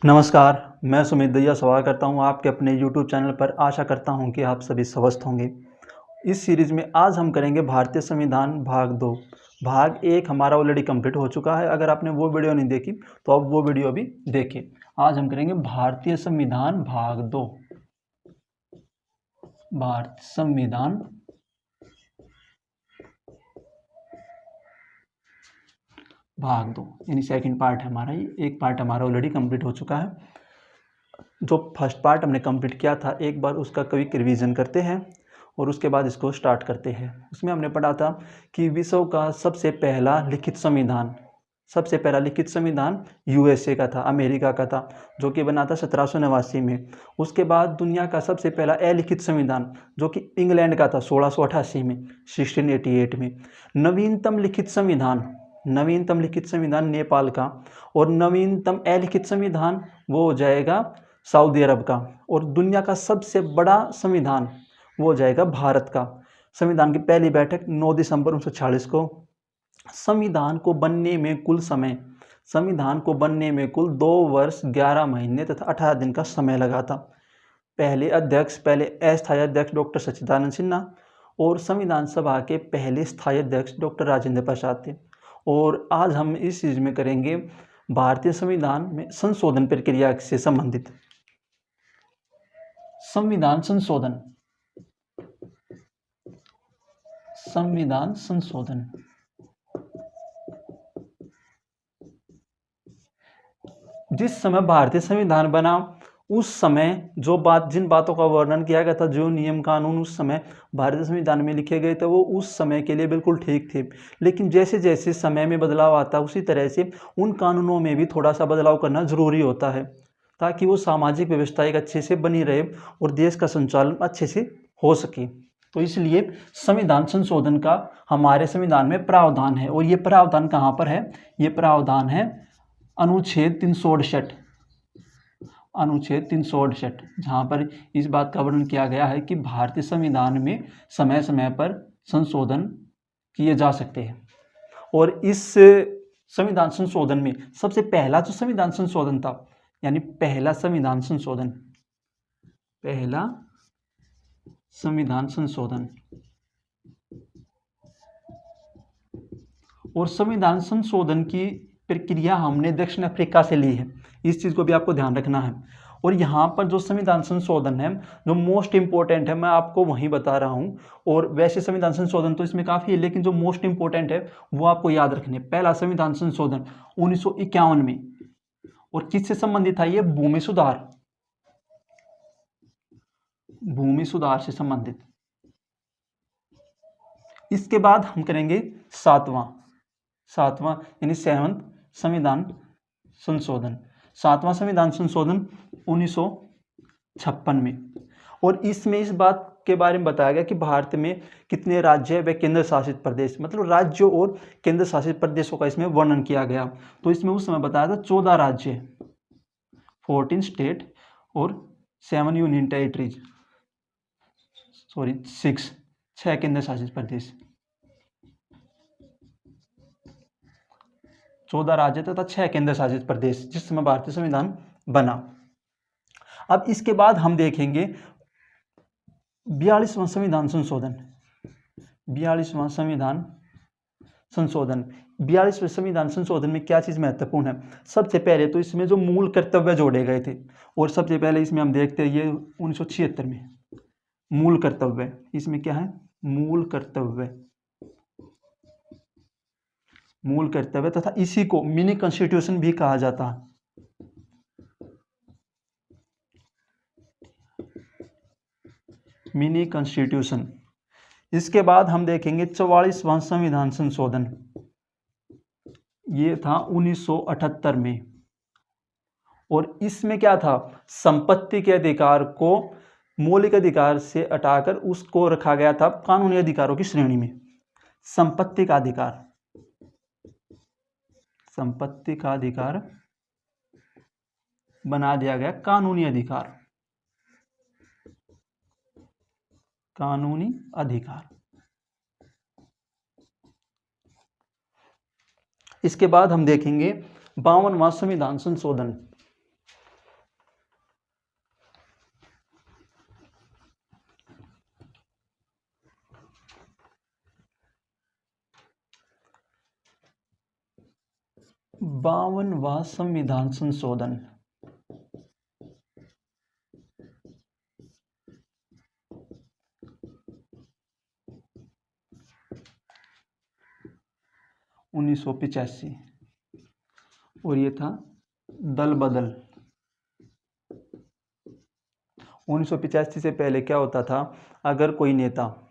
नमस्कार, मैं सुमित दहिया स्वागत करता हूं आपके अपने YouTube चैनल पर। आशा करता हूं कि आप सभी स्वस्थ होंगे। इस सीरीज़ में आज हम करेंगे भारतीय संविधान भाग 2। भाग 1 हमारा ऑलरेडी कंप्लीट हो चुका है। अगर आपने वो वीडियो नहीं देखी तो आप वो वीडियो भी देखें। आज हम करेंगे भारतीय संविधान भाग 2। भारतीय संविधान भाग 2 यानी सेकंड पार्ट है हमारा। एक पार्ट हमारा ऑलरेडी कंप्लीट हो चुका है। जो फर्स्ट पार्ट हमने कंप्लीट किया था, एक बार उसका क्विक रिवीजन करते हैं और उसके बाद इसको स्टार्ट करते हैं। उसमें हमने पढ़ा था कि विश्व का सबसे पहला लिखित संविधान यूएसए का था, अमेरिका का था, जो कि बना था 1789 में। उसके बाद दुनिया का सबसे पहला अलिखित संविधान जो कि इंग्लैंड का था 1688 में, 1688 में। नवीनतम लिखित संविधान नेपाल का, और नवीनतम अलिखित संविधान वो हो जाएगा सऊदी अरब का। और दुनिया का सबसे बड़ा संविधान वो हो जाएगा भारत का। संविधान की पहली बैठक 9 दिसंबर 1946 को। संविधान को बनने में कुल 2 वर्ष 11 महीने तथा 18 दिन का समय लगा था। पहले अस्थायी अध्यक्ष डॉक्टर सच्चिदानंद सिन्हा और संविधान सभा के पहले स्थायी अध्यक्ष डॉक्टर राजेंद्र प्रसाद थे। और आज हम इस चीज़ में करेंगे भारतीय संविधान में संशोधन प्रक्रिया से संबंधित। संविधान संशोधन जिस समय भारतीय संविधान बना उस समय जिन बातों का वर्णन किया गया था, जो नियम कानून उस समय भारतीय संविधान में लिखे गए थे, वो उस समय के लिए बिल्कुल ठीक थे। लेकिन जैसे जैसे समय में बदलाव आता, उसी तरह से उन कानूनों में भी थोड़ा सा बदलाव करना ज़रूरी होता है, ताकि वो सामाजिक व्यवस्था एक अच्छे से बनी रहे और देश का संचालन अच्छे से हो सके। तो इसलिए संविधान संशोधन का हमारे संविधान में प्रावधान है। और ये प्रावधान कहाँ पर है? ये प्रावधान है अनुच्छेद 368, जहाँ पर इस बात का वर्णन किया गया है कि भारतीय संविधान में समय समय पर संशोधन किए जा सकते हैं। और इस संविधान संशोधन में सबसे पहला जो संविधान संशोधन था, यानी पहला संविधान संशोधन और संविधान संशोधन की प्रक्रिया हमने दक्षिण अफ्रीका से ली है। इस चीज़ को भी आपको ध्यान रखना है। और यहाँ पर जो संविधान संशोधन है, जो मोस्ट इम्पोर्टेंट है, मैं आपको वहीं बता रहा हूँ। और वैसे संविधान संशोधन तो इसमें काफ़ी है, लेकिन जो मोस्ट इम्पोर्टेंट है वो आपको याद रखने। पहला संविधान संशोधन 1951 में, और किससे संबंधित था ये? भूमि सुधार से संबंधित। इसके बाद हम करेंगे सातवां यानी 7वां संविधान संशोधन। 7वां संविधान संशोधन 1956 में। और इसमें इस बात के बारे में बताया गया कि भारत में कितने राज्य व केंद्र शासित प्रदेश, मतलब राज्यों और केंद्र शासित प्रदेशों का इसमें वर्णन किया गया। तो इसमें उस समय बताया था 14 राज्य, 14 स्टेट और 7 यूनियन टेरिटरीज, 6 केंद्र शासित प्रदेश, 14 राज्य तथा 6 केंद्र शासित प्रदेश, जिस समय भारतीय संविधान बना। अब इसके बाद हम देखेंगे 42वां संविधान संशोधन। 42वां संविधान संशोधन में क्या चीज़ महत्वपूर्ण है? सबसे पहले तो इसमें जो मूल कर्तव्य जोड़े गए थे, और सबसे पहले इसमें हम देखते हैं ये 1976 में मूल कर्तव्य। इसमें क्या है? मूल कर्तव्य तथा इसी को मिनी कॉन्स्टिट्यूशन भी कहा जाता है। Mini constitution. इसके बाद हम देखेंगे 44वां संविधान संशोधन। ये था 1978 में। और इसमें क्या था? संपत्ति के अधिकार को मौलिक अधिकार से हटाकर उसको रखा गया था कानूनी अधिकारों की श्रेणी में। संपत्ति का अधिकार बना दिया गया कानूनी अधिकार। इसके बाद हम देखेंगे 52वां संविधान संशोधन। 52वां संविधान संशोधन। उन्नीस सौ 85 और ये था दल बदल। 1985 से पहले क्या होता था, अगर कोई नेता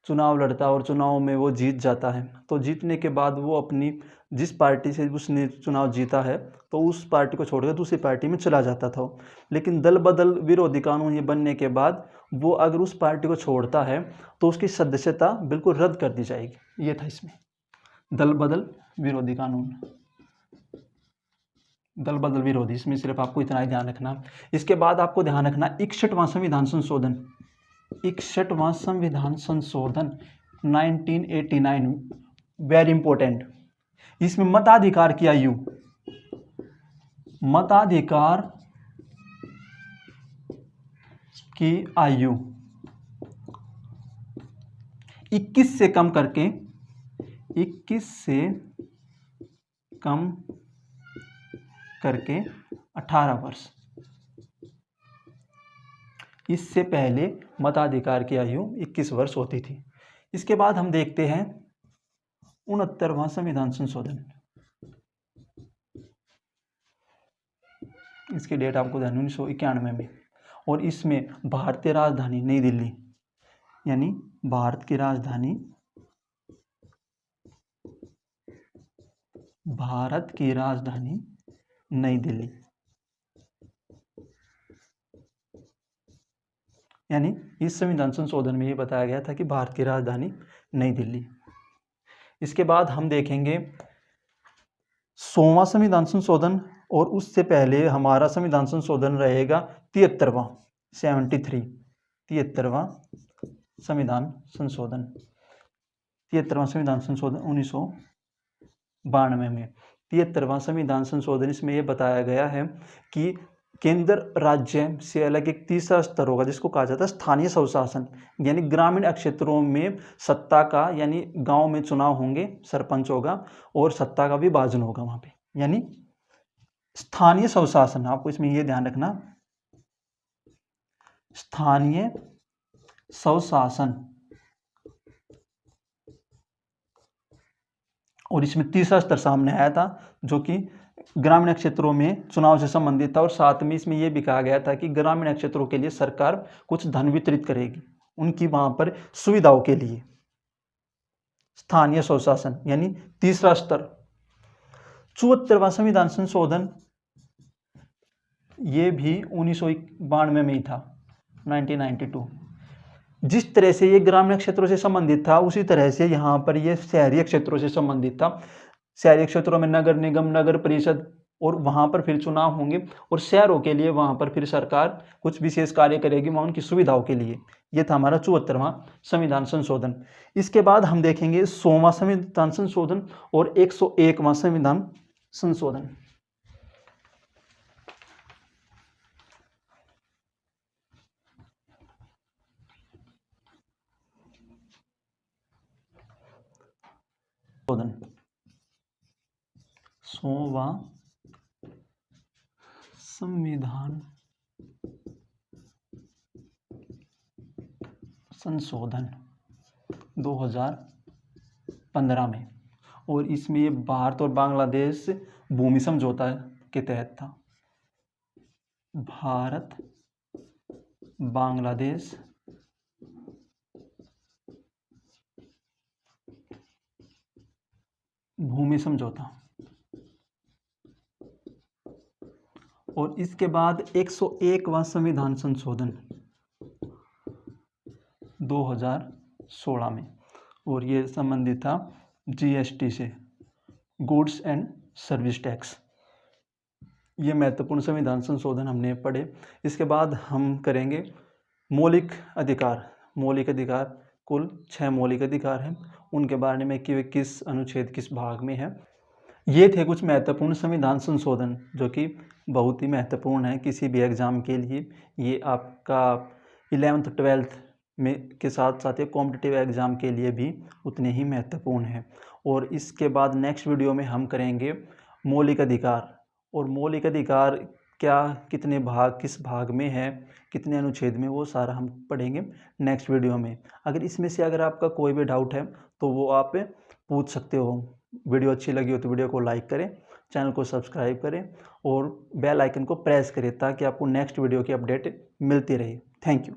चुनाव लड़ता और चुनाव में वो जीत जाता है तो जीतने के बाद वो अपनी जिस पार्टी से उसने चुनाव जीता है तो उस पार्टी को छोड़कर दूसरी पार्टी में चला जाता था। लेकिन दल बदल विरोधी कानून ये बनने के बाद वो अगर उस पार्टी को छोड़ता है तो उसकी सदस्यता बिल्कुल रद्द कर दी जाएगी। ये था इसमें दल बदल विरोधी कानून, दल बदल विरोधी। इसमें सिर्फ आपको इतना ही ध्यान रखना। इसके बाद आपको ध्यान रखना 61वां संविधान संशोधन। 61वां संविधान संशोधन 1989, वेरी इंपॉर्टेंट। इसमें मताधिकार की आयु, मताधिकार की आयु 21 से कम करके 21 से कम करके 18 वर्ष। इससे पहले मताधिकार की आयु 21 वर्ष होती थी। इसके बाद हम देखते हैं 69वां संविधान संशोधन। इसकी डेट आपको ध्यान 1991 में, और इसमें भारतीय राजधानी नई दिल्ली, यानी भारत की राजधानी, भारत की राजधानी नई दिल्ली, यानी इस संविधान संशोधन में ये बताया गया था कि भारत की राजधानी नई दिल्ली। इसके बाद हम देखेंगे 100वां संविधान संशोधन, और उससे पहले हमारा संविधान संशोधन रहेगा 73वां 73वां संविधान संशोधन। 73वां संविधान संशोधन 1992 में। 73वां संविधान संशोधन, इसमें यह बताया गया है कि केंद्र राज्य से अलग एक तीसरा स्तर होगा जिसको कहा जाता है स्थानीय स्वशासन, यानी ग्रामीण क्षेत्रों में सत्ता का, यानी गांव में चुनाव होंगे, सरपंच होगा और सत्ता का विभाजन होगा वहां पे, यानी स्थानीय स्वशासन। आपको इसमें यह ध्यान रखना, स्थानीय स्वशासन। और इसमें तीसरा स्तर सामने आया था जो कि ग्रामीण क्षेत्रों में चुनाव से संबंधित था, और साथ में इसमें यह भी कहा गया था कि ग्रामीण क्षेत्रों के लिए सरकार कुछ धन वितरित करेगी उनकी वहां पर सुविधाओं के लिए। स्थानीय स्वशासन यानी तीसरा स्तर। 74वां संविधान संशोधन, ये भी 1992 में ही था, 1992। जिस तरह से ये ग्रामीण क्षेत्रों से संबंधित था उसी तरह से यहाँ पर ये शहरी क्षेत्रों से संबंधित था। शहरी क्षेत्रों में नगर निगम, नगर परिषद, और वहाँ पर फिर चुनाव होंगे, और शहरों के लिए वहाँ पर फिर सरकार कुछ विशेष कार्य करेगी वहाँ उनकी सुविधाओं के लिए। ये था हमारा 74वां संविधान संशोधन। इसके बाद हम देखेंगे 100वां संविधान संशोधन और 101वां संविधान संशोधन। संशोधन 100वां संविधान संशोधन 2015 में, और इसमें ये भारत और बांग्लादेश भूमि समझौता के तहत था। भारत बांग्लादेश भूमि समझौता। और इसके बाद 101वां संविधान संशोधन 2016 में, और ये संबंधित था जीएसटी से, गुड्स एंड सर्विस टैक्स। ये महत्वपूर्ण संविधान संशोधन हमने पढ़े। इसके बाद हम करेंगे मौलिक अधिकार। मौलिक अधिकार कुल 6 मौलिक अधिकार हैं, उनके बारे में कि वे किस अनुच्छेद किस भाग में है। ये थे कुछ महत्वपूर्ण संविधान संशोधन जो कि बहुत ही महत्वपूर्ण है किसी भी एग्ज़ाम के लिए। ये आपका 11th 12th में के साथ साथ ये कॉम्पिटिटिव एग्ज़ाम के लिए भी उतने ही महत्वपूर्ण है। और इसके बाद नेक्स्ट वीडियो में हम करेंगे मौलिक अधिकार, और मौलिक अधिकार क्या, कितने भाग, किस भाग में है, कितने अनुच्छेद में, वो सारा हम पढ़ेंगे नेक्स्ट वीडियो में। अगर इसमें से अगर आपका कोई भी डाउट है तो वो आप पूछ सकते हो। वीडियो अच्छी लगी हो तो वीडियो को लाइक करें, चैनल को सब्सक्राइब करें और बेल आइकन को प्रेस करें ताकि आपको नेक्स्ट वीडियो की अपडेट मिलती रहे। Thank you.